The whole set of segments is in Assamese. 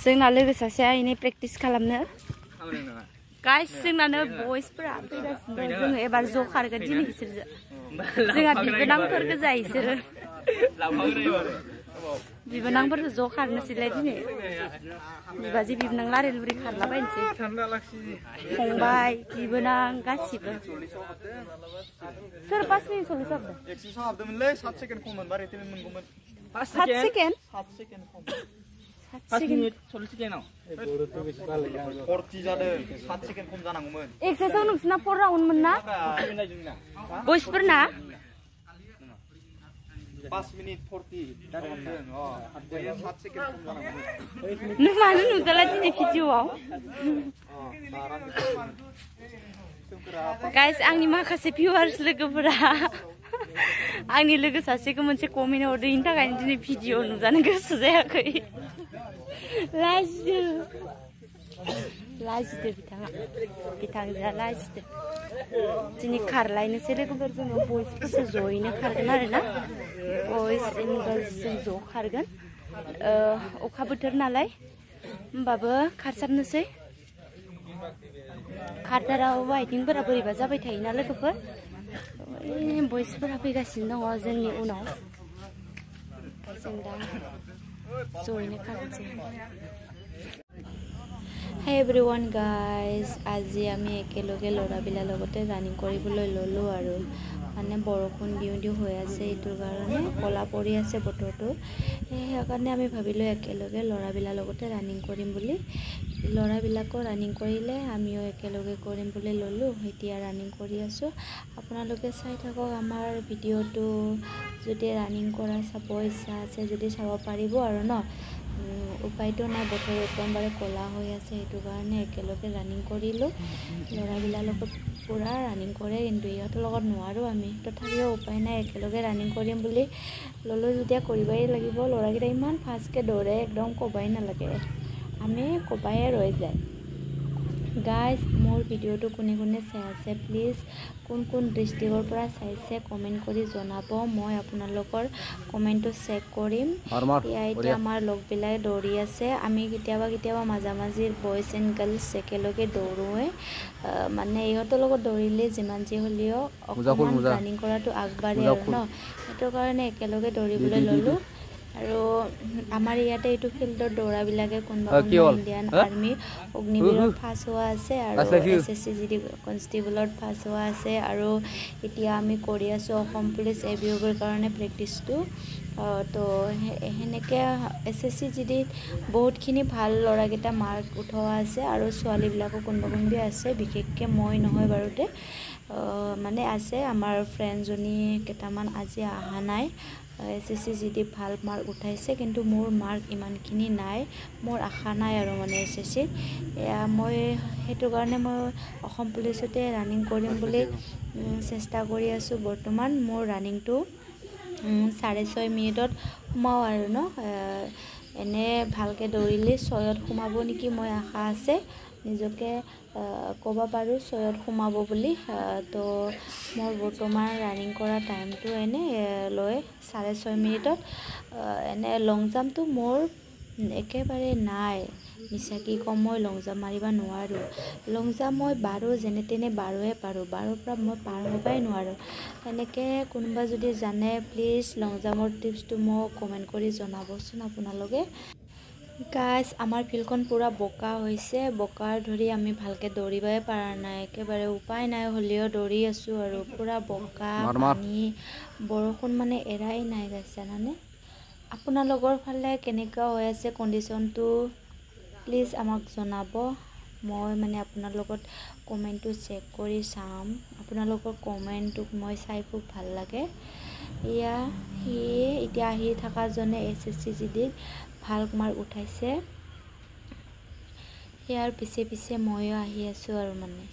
जोंना लोगो सासेया इनै प्रेक्टिस खालामनो गाइस जोंनानो बयसफोरा फैगासिनो दं जोङो एबार ज' खारगोन दिनै बिसोरजों जोंहा बिबोनांफोर गोजा इसोरो बिबोनांफोरजों ज' खारनोसैलाय दिनै बिबाजै बिबोनां लारि लुरि खारलाबायनोसै फंबाय बिबोनां गासिबो सोर 5 मिनिट 40 हाबदों 100 हाबदोंमोनलै 7 सेकेन्ड खममोन बारै टेमेन्ट मोनगौमोन 7 सेकेन्ड 7 सेकेन्ड खम 5 मिनिट 40 सेकेन्डआव 40 जादों 7 सेकेन्ड खम जानांगौमोन एक्सारसाइजआव नोंसिना 4 राउन्डमोन ना बयसफोरना 5 मिनिट 40 जादों 7 सेकेन्ड खम जानांगौमोन नों मानो नुजाला दिनै भिडिअआव गाइस आंनि माखासे भिउआर्स लोगोफोरा आंनि लोगो सासेखौ मोनसे कमेन्ट हरदों इनि थाखायनो दिनै भिडिअ नुजानो गोसो जायाखै लाजिदो बिथांजोआ लाजिदो दिनै खारलायनोसै लोगोफोर जोङो बयसफोरजों ज'यैनो खारगोन आरोना बयस एन्ड गार्ल्सजों ज' खारगोन अखा बोथोर नालाय होमबाबो खारसारनोसै खारदाराव आइथिंफोरा बोरैबा जाबाय थायोना लोगोफोर बयसफोरा फैगासिनो दङ जोंनि उनाव जों दा ज'यैनो खारनोसै Hi everyone guys আজি আমি একেলগে লৰাবিলা লগতে ৰানিং কৰিবলৈ ললো আৰু মানে বৰষুণ দিউ হৈ আছে এটোৰ কাৰণে কলা পৰি আছে বতৰটো সেইকাৰণে আমি ভাবিলো একেলগে লৰাবিলা লগতে ৰানিং কৰিম বুলি লৰাবিলাকো ৰানিং কৰিলে আমিও একেলগে কৰিম বুলি ললো এতিয়া ৰানিং কৰি আছো আপোনালোকে চাই থাকক আমাৰ ভিডিঅটো যদি ৰানিং কৰা চাব ইচ্ছা আছে যদি চাব পাৰিব আৰু ন উপায়টো নাই বতৰ একদমবাৰে কলা হৈ আছে এটো কাৰণে একেলগে ৰানিং কৰিলো লৰাবিলাকৰ লগত পুৰা ৰানিং কৰে কিন্তু ইহঁতৰ লগত নোৱাৰো আমি তথাপিও উপায় নাই একেলগে ৰানিং কৰিম বুলি ললো যেতিয়া কৰিবই লাগিব লৰাগিটা ইমান ফাষ্টকে দৌৰে একদম কবাই নালাগে আমি কবাই ৰৈ যায় গাইস মোৰ ভিডিঅটো কোনে চাই আছে প্লিজ কোন ডিস্ট্ৰিক্টৰ পৰা চাইছে কমেন্ট কৰি জনাব মই আপোনালোকৰ কমেন্টটো চেক কৰিম এতিয়া আমাৰ লগবিলাক দৌৰি আছে আমি কেতিয়াবা মাজামাজি বয়জ এণ্ড গাৰ্লছ একেলগে দৌৰোৱে মানে ইহঁতৰ লগত দৌৰিলে যিমান যি হলিও অকমান ৰানিং কৰাটো আগবাঢ়ে আৰু ন এটো কাৰণে একেলগে দৌৰিবলৈ ললো আৰু আমাৰ ইয়াতে এটো ফিল্ডৰ দৌৰাবিলাকে কোনবা ইণ্ডিয়ান আৰ্মি অগ্নিবীৰত ফাৰ্ষ্ট হোৱা আছে আৰু এসএসসি জিডি কনষ্টেবলত ফাৰ্ষ্ট হোৱা আছে আৰু এতিয়া আমি কৰি আছো অসম পুলিচ এবিঅ'ৰ কাৰণে প্ৰেক্টিছটো তো হেনেকে এসএসসি জিডি বহুতখিনি ভাল লৰাগিটা মাৰ্ক উঠোৱা আছে আৰু ছোৱালীবিলাকো কোনবা আছে বিশেষকৈ মই নহয় বাৰুতে মানে আছে আমাৰ ফ্ৰেণ্ডজনী কেটামান আজি আহা নাই এসএসসি জিডি ভাল মাৰ্ক উঠাইছে কিন্তু মোৰ মাৰ্ক ইমানখিনি নাই মোৰ আশা নাই আৰু মানে এসএসসি মই হেতু কাৰণে মই অসম পুলিচতে ৰানিং কৰিম বুলি চেষ্টা কৰি আছো বৰ্তমান মোৰ ৰানিংটো 6.5 মিনিটত সোমাও আৰু ন এনে ভালকে দৌৰিলে 6ত সোমাব নেকি মই আশা আছে নিজকে ক'ব পাৰো 6ত সোমাব বুলি তো মোৰ বৰ্তমান ৰানিং কৰা টাইমটো এনে লৈ 6.5 মিনিটত এনে লং জাম্পটো মোৰ একেবাৰে নাই মিছাকি কম মই লং জাম্প মাৰিবা নোৱাৰো লং জাম্প মই 12 যেনে তেনে 12 পাৰো 12 পৰা মই পাৰ হ'বাই নোৱাৰো এনেকে কোনবা যদি জানে প্লিজ লং জাম্পৰ টিপছটো মোক কমেন্ট কৰি জনাবচোন আপোনালোকে গাইস আমাৰ ফিল্ডখন পুৰা বোকা হৈছে বোকাৰ ধৰি আমি ভালকে দৌৰিবই পাৰা নাই একেবাৰে উপায় নাই হলিও দৌৰি আছো আৰু পুৰা বোকা পানী বৰষুণ মানে এৰাই নাই গাইস জানানে আপোনালোকৰ ফালে কেনেকা হৈ আছে কন্ডিশনটো প্লিজ আমাক জনাব মই মানে আপোনাৰ লগত কমেন্টটো চেক কৰি চাম আপোনালোকৰ কমেন্টটো মই চাই খুব ভাল লাগে এতিয়া আহি থকা জনে এসএসসি জিডি ভাল মাৰ্ক উঠাইছে ইয়াৰ পিছে ময়ো আহি আছো আৰু মানে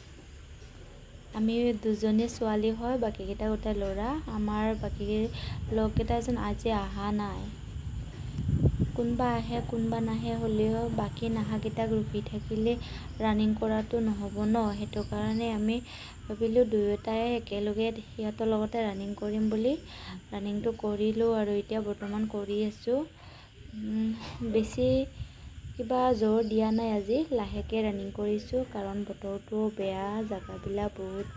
আমি দুজনী ছোৱালী হয় বাকি কেইটা উঠা লৰা আমাৰ বাকি লগকেইটা যেন আজি আহা নাই কোনবা আহে কোনবা নাহে হলিও বাকি নাহাকেইটাক ৰখি থাকিলে ৰানিং কৰাটো নহব ন হেতু কাৰণে আমি ভাবিলো দুয়োটাই একেলগে সিহঁতৰ লগতে ৰানিং কৰিম বুলি ৰানিংটো কৰিলো আৰু এতিয়া বৰ্তমান কৰি আছো বেছি কিবা জোৰ দিয়া নাই আজি লাহেকে ৰানিং কৰিছোঁ কাৰণ বতৰটো বেয়া জাগাবিলাক বহুত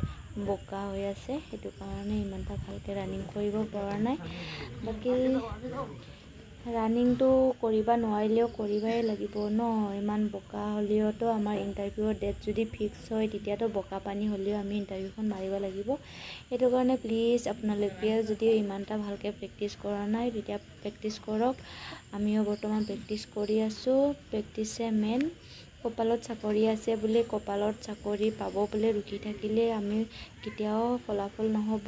বোকা হৈ আছে সেইটো কাৰণে ইমানটা ভালকে ৰানিং কৰিব পৰা নাই বাকি ৰানিংটো কৰিবা নোৱাৰিলেও কৰিবাই লাগিব ন ইমান বোকা হ'লেওতো আমাৰ ইণ্টাৰভিউৰ ডেট যদি ফিক্স হয় তেতিয়াতো বোকা পানী হ'লেও আমি ইণ্টাৰভিউখন মাৰিব লাগিব সেইটো কাৰণে প্লিজ আপোনালোকে যদি ইমানটা ভালকে প্ৰেক্টিছ কৰা নাই তেতিয়া প্ৰেক্টিছ কৰক আমিও বৰ্তমান প্ৰেক্টিছ কৰি আছোঁ প্ৰেক্টিছে মেইন কপালত চাকৰি আছে বুলি কপালত চাকৰি পাব বুলি ৰখি থাকিলে আমি কেতিয়াও ফলাফল নহ'ব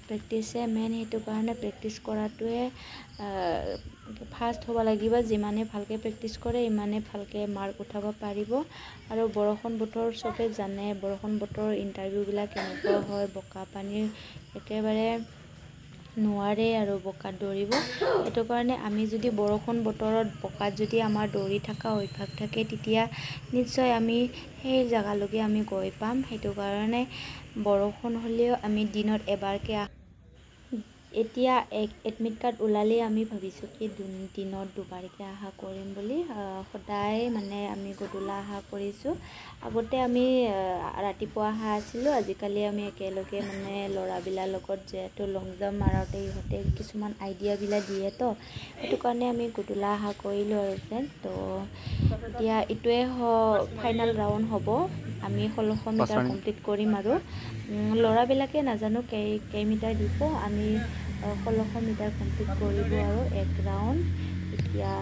প্ৰেক্টিছে মেইন সেইটো কাৰণে প্ৰেক্টিছ কৰাটোৱে ফাৰ্ষ্ট হ'ব লাগিব যিমানে ভালকে প্ৰেক্টিছ কৰে ইমানে ভালকে মাৰ্ক উঠাব পাৰিব আৰু বৰষুণ বতৰ চবে জানে বৰষুণ বতৰ ইণ্টাৰভিউবিলাক কেনেকুৱা হয় বোকা পানীৰ একেবাৰে নোৱাৰে আৰু বোকাত দৌৰিব সেইটো কাৰণে আমি যদি বৰষুণ বতৰত বোকাত যদি আমাৰ দৌৰি থকা অভ্যাস থাকে তেতিয়া নিশ্চয় আমি সেই জাগালৈকে আমি গৈ পাম সেইটো কাৰণে বৰষুণ হ'লেও আমি দিনত এবাৰকে এতিয়া এডমিট কাৰ্ড ওলালে আমি ভাবিছোঁ কি দিনত দুবাৰকে আহা কৰিম বুলি সদায় মানে আমি গধূলা আহা কৰিছোঁ আগতে আমি ৰাতিপুৱা আহা আছিলোঁ আজিকালি আমি একেলগে মানে ল'ৰাবিলাৰ লগত যেহেতু লং জাম্প মাৰোঁতে ইহঁতে কিছুমান আইডিয়াবিলাক দিয়ে তো সেইটো কাৰণে আমি গধূলা আহা কৰিলোঁ আৰু ফ্ৰেণ্ড তো এতিয়া এইটোৱে ফাইনেল ৰাউণ্ড হ'ব আমি 1600 মিটাৰ কমপ্লিট কৰিম আৰু ল'ৰাবিলাকে নাজানো কেইমিটাৰ দিব আমি 1600 মিটাৰ কমপ্লিট কৰিব আৰু এক ৰাউণ্ড এতিয়া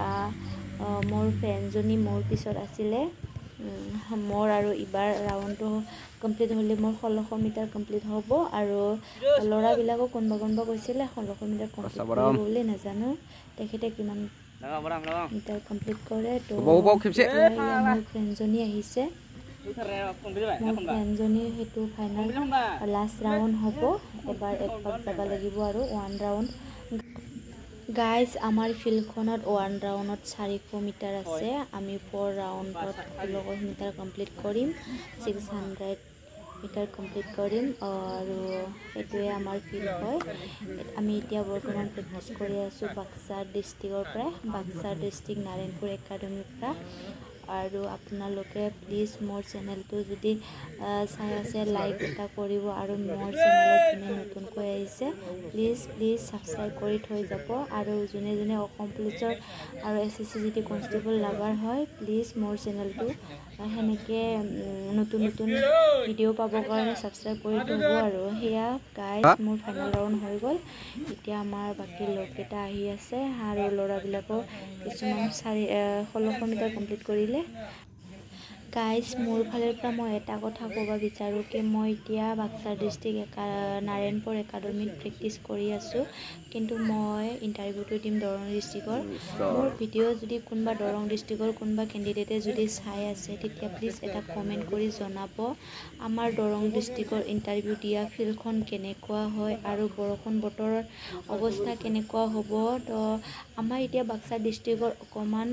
মোৰ ফ্ৰেণ্ডজনী মোৰ পিছত আছিলে মোৰ আৰু ইবাৰ ৰাউণ্ডটো কমপ্লিট হ'লে মোৰ 1600 মিটাৰ কমপ্লিট হ'ব আৰু ল'ৰাবিলাকো কোনোবা কৈছিলে 1600 মিটাৰ কমপ্লিট কৰিব বুলি নাজানো তেখেতে কিমান মিটাৰ কমপ্লিট কৰে তো মোৰ ফ্ৰেণ্ডজনী আহিছে মোৰ ফ্ৰেণ্ডজনীৰ সেইটো ফাইনেল লাষ্ট ৰাউণ্ড হ'ব এবাৰ এক পাক যাব লাগিব আৰু 1 ৰাউণ্ড গাইজ আমাৰ ফিল্ডখনত 1 ৰাউণ্ডত 400 মিটাৰ আছে আমি 4 ৰাউণ্ডত 1600 মিটাৰ কমপ্লিট কৰিম 600 মিটাৰ কমপ্লিট কৰিম আৰু সেইটোৱে আমাৰ ফিল্ড হয় আমি এতিয়া বৰ্তমান প্ৰেক্টিছ কৰি আছোঁ বাক্সা ডিষ্ট্ৰিক্টৰ পৰা বাক্সা ডিষ্ট্ৰিক্ট নাৰায়ণপুৰ একাডেমীৰ পৰা আৰু আপোনালোকে প্লিজ মোৰ চেনেলটো যদি চাই আছে লাইক এটা কৰিব আৰু মোৰ চেনেলত যোনে নতুনকৈ আহিছে প্লিজ ছাবস্ক্ৰাইব কৰি থৈ যাব আৰু যোনে অসম পুলিচৰ আৰু SSC GD কনষ্টেবল লাভাৰ হয় প্লিজ মোৰ চেনেলটো সেনেকৈ নতুন ভিডিঅ' পাবৰ কাৰণে ছাবস্ক্ৰাইব কৰি থ'ব আৰু সেয়া গাইজ মোৰ ফাইনেল ৰাউণ্ড হৈ গ'ল এতিয়া আমাৰ বাকী লগকেইটা আহি আছে আৰু ল'ৰাবিলাকো কিছুমান 1600 মিটাৰ কমপ্লিট কৰিলে গাইজ মোৰ ফালৰ পৰা মই এটা কথা ক'ব বিচাৰোঁ কি মই এতিয়া বাক্সা ডিষ্ট্ৰিক্ট নাৰায়ণপুৰ একাডেমীত প্ৰেক্টিছ কৰি আছোঁ কিন্তু মই ইণ্টাৰভিউটো দিম দৰং ডিষ্ট্ৰিক্টৰ মোৰ ভিডিঅ' যদি কোনোবা দৰং ডিষ্ট্ৰিক্টৰ কোনোবা কেণ্ডিডেটে যদি চাই আছে তেতিয়া প্লিজ এটা কমেণ্ট কৰি জনাব আমাৰ দৰং ডিষ্ট্ৰিক্টৰ ইণ্টাৰভিউ দিয়া ফিল্ডখন কেনেকুৱা হয় আৰু বৰষুণ বতৰৰ অৱস্থা কেনেকুৱা হ'ব তো আমাৰ এতিয়া বাক্সা ডিষ্ট্ৰিক্টৰ অকণমান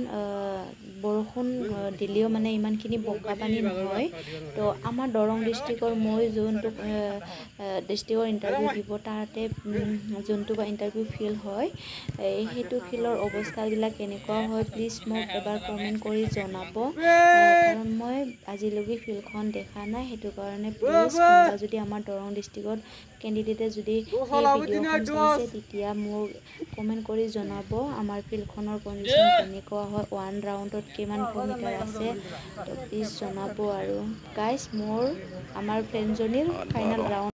বৰষুণ দিলেও মানে ইমানখিনি বোকা পানী নহয় তো আমাৰ দৰং ডিষ্ট্ৰিক্টৰ মই যোনটো ডিষ্ট্ৰিক্টৰ ইণ্টাৰভিউ দিব তাতে যোনটো বা ইণ্টাৰভিউ ফিল্ড হয় সেইটো ফিল্ডৰ অৱস্থাবিলাক কেনেকুৱা হয় প্লিজ মোক এবাৰ কমেণ্ট কৰি জনাব কাৰণ মই আজিলৈকে ফিল্ডখন দেখা নাই সেইটো কাৰণে প্লিজ কোনোবা যদি আমাৰ দৰং ডিষ্ট্ৰিক্টত কেণ্ডিডেটে যদি সেই ভিডিঅ'খন চাইছে তেতিয়া মোক কমেণ্ট কৰি জনাব আমাৰ ফিল্ডখনৰ কণ্ডিশ্যন কেনেকুৱা হয় 1 ৰাউণ্ডত কিমান মিটাৰ আছে তো প্লিজ জনাব আৰু গাইজ মোৰ আমাৰ ফ্ৰেণ্ডজনীৰ ফাইনেল ৰাউণ্ড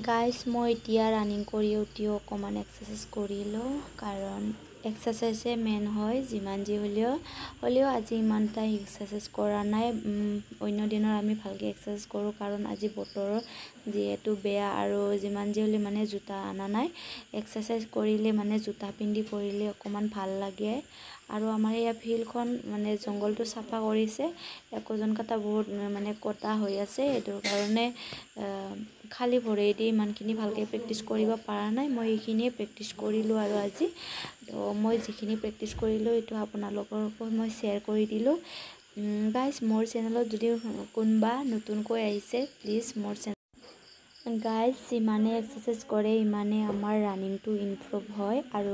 গাইজ মই এতিয়া ৰানিং কৰি উঠিও অকণমান এক্সাৰচাইজ কৰিলোঁ কাৰণ এক্সাৰচাইজে মেইন হয় যিমান যি হ'লেও আজি ইমান এটা এক্সাৰচাইজ কৰা নাই অন্য দিনৰ আমি ভালকৈ এক্সাৰচাইজ কৰোঁ কাৰণ আজি বতৰ যিহেতু বেয়া আৰু যিমান যি হ'লে মানে জোতা অনা নাই এক্সাৰচাইজ কৰিলে মানে জোতা পিন্ধি কৰিলে অকণমান ভাল লাগে আৰু আমাৰ এয়া ফিল্ডখন মানে জংঘলটো চাফা কৰিছে একোজন কটা বহুত মানে কটা হৈ আছে এইটোৰ কাৰণে খালী ভৰিয়েদি ইমানখিনি ভালকৈ প্ৰেক্টিছ কৰিব পৰা নাই মই এইখিনিয়ে প্ৰেক্টিছ কৰিলোঁ আৰু আজি তো মই যিখিনি প্ৰেক্টিছ কৰিলোঁ এইটো আপোনালোককো মই শ্বেয়াৰ কৰি দিলোঁ গাইজ মোৰ চেনেলত যদি কোনোবা নতুনকৈ আহিছে প্লিজ মোৰ গাইজ যিমানে এক্সাৰচাইজ কৰে ইমানে আমাৰ ৰানিংটো ইমপ্ৰুভ হয় আৰু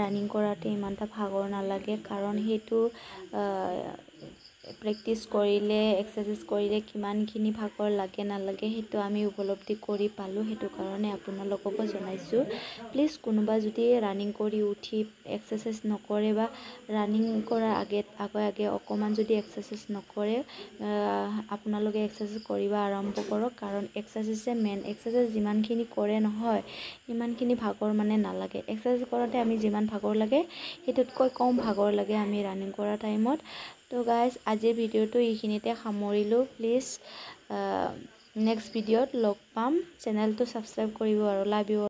ৰানিং কৰাতে ইমান এটা ভাগৰ নালাগে কাৰণ সেইটো প্ৰেক্টিচ কৰিলে এক্সাৰচাইজ কৰিলে কিমানখিনি ভাগৰ লাগে নালাগে সেইটো আমি উপলব্ধি কৰি পালোঁ সেইটো কাৰণে আপোনালোককো জনাইছোঁ প্লিজ কোনোবা যদি ৰানিং কৰি উঠি এক্সাৰচাইজ নকৰে বা ৰানিং কৰাৰ আগে অকণমান যদি এক্সাৰচাইজ নকৰে আপোনালোকে এক্সাৰচাইজ কৰিব আৰম্ভ কৰক কাৰণ এক্সাৰচাইজে মেইন এক্সাৰচাইজ যিমানখিনি কৰে নহয় ইমানখিনি ভাগৰ মানে নালাগে এক্সাৰচাইজ কৰোঁতে আমি যিমান ভাগৰ লাগে সেইটোতকৈ কম ভাগৰ লাগে আমি ৰানিং কৰা টাইমত তো গাইজ আজিৰ ভিডিঅ'টো এইখিনিতে সামৰিলোঁ প্লিজ নেক্সট ভিডিঅ'ত লগ পাম চেনেলটো ছাবস্ক্ৰাইব কৰিব আৰু লাভ ইউ